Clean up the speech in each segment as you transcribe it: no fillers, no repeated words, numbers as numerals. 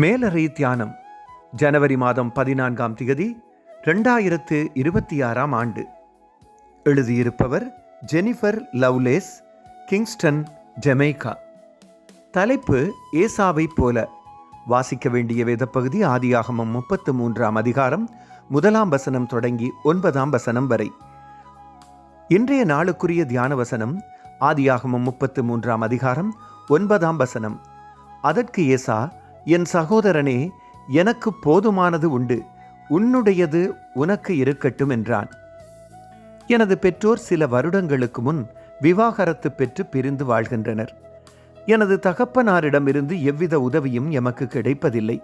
மேலறை தியானம் ஜனவரி மாதம் 14ஆம் திகதி 2026ஆம் ஆண்டு. எழுதியிருப்பவர் ஜெனிஃபர் லவ்லேஸ், கிங்ஸ்டன், ஜமைக்கா. தலைப்பு ஏசாவை போல. வாசிக்க வேண்டிய வேதப்பகுதி ஆதியாகமம் 33ஆம் அதிகாரம் 1ஆம் வசனம் தொடங்கி 9ஆம் வசனம் வரை. இன்றைய நாளுக்குரிய தியான வசனம் ஆதியாகமம் 33ஆம் அதிகாரம் 9ஆம் வசனம். அதற்கு ஏசா, என் சகோதரனே, எனக்கு போதுமானது உண்டு, உன்னுடையது உனக்கு இருக்கட்டும் என்றான். எனது பெற்றோர் சில வருடங்களுக்கு முன் விவாகரத்து பெற்று பிரிந்து வாழ்கின்றனர். எனது தகப்பனாரிடமிருந்து எவ்வித உதவியும் எமக்கு கிடைப்பதில்லை.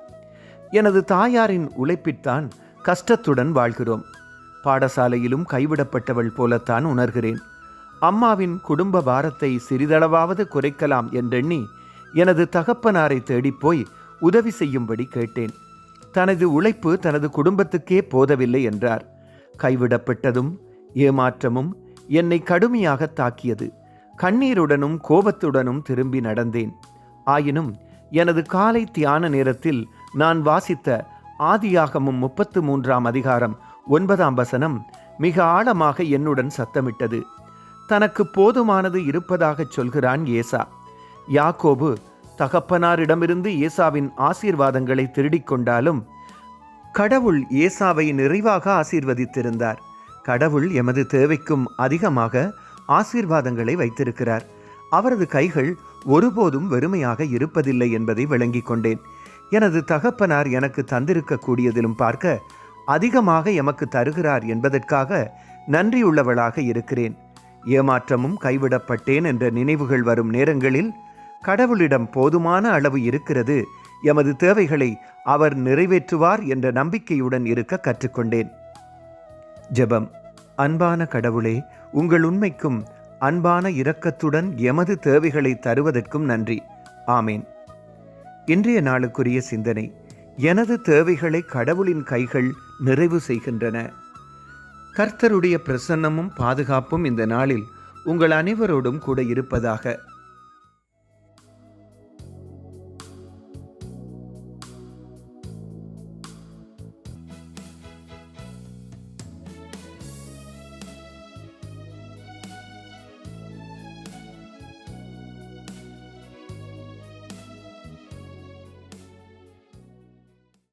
எனது தாயாரின் உழைப்பில்தான் கஷ்டத்துடன் வாழ்கிறோம். பாடசாலையிலும் கைவிடப்பட்டவள் போலத்தான் உணர்கிறேன். அம்மாவின் குடும்ப பாரத்தை சிறிதளவாவது குறைக்கலாம் என்றெண்ணி எனது தகப்பனாரை தேடிப்போய் உதவி செய்யும்படி கேட்டேன். தனது உழைப்பு தனது குடும்பத்துக்கே போதவில்லை என்றார். கைவிடப்பட்டதும் ஏமாற்றமும் என்னை கடுமையாக தாக்கியது. கண்ணீருடனும் கோபத்துடனும் திரும்பி நடந்தேன். ஆயினும் எனது காலை தியான நேரத்தில் நான் வாசித்த ஆதியாகமம் 33ஆம் அதிகாரம் 9ஆம் வசனம் மிக ஆழமாக என்னுடன் சத்தமிட்டது. தனக்கு போதுமானது இருப்பதாகச் சொல்கிறான் ஏசா. யாக்கோபு தகப்பனாரிடமிருந்து ஏசாவின் ஆசீர்வாதங்களை திருடிக் கொண்டாலும் கடவுள் ஏசாவை நிறைவாக ஆசீர்வதித்திருந்தார். கடவுள் எமது தேவைக்கும் அதிகமாக ஆசீர்வாதங்களை வைத்திருக்கிறார். அவரது கைகள் ஒருபோதும் வெறுமையாக இருப்பதில்லை என்பதை விளங்கிக் கொண்டேன். எனது தகப்பனார் எனக்கு தந்திருக்கக்கூடியதிலும் பார்க்க அதிகமாக எமக்கு தருகிறார் என்பதற்காக நன்றியுள்ளவளாக இருக்கிறேன். ஏமாற்றமும் கைவிடப்பட்டேன் என்ற நினைவுகள் வரும் நேரங்களில் கடவுளிடம் போதுமான அளவு இருக்கிறது, எமது தேவைகளை அவர் நிறைவேற்றுவார் என்ற நம்பிக்கையுடன் இருக்க கற்றுக்கொண்டேன். ஜெபம். அன்பான கடவுளே, உங்கள் உண்மைக்கும் அன்பான இரக்கத்துடன் எமது தேவைகளை தருவதற்கும் நன்றி. ஆமேன். இன்றைய நாளுக்குரிய சிந்தனை. எனது தேவைகளை கடவுளின் கைகள் நிறைவு செய்கின்றன. கர்த்தருடைய பிரசன்னமும் பாதுகாப்பும் இந்த நாளில் உங்கள் அனைவரோடும் கூட இருப்பதாக.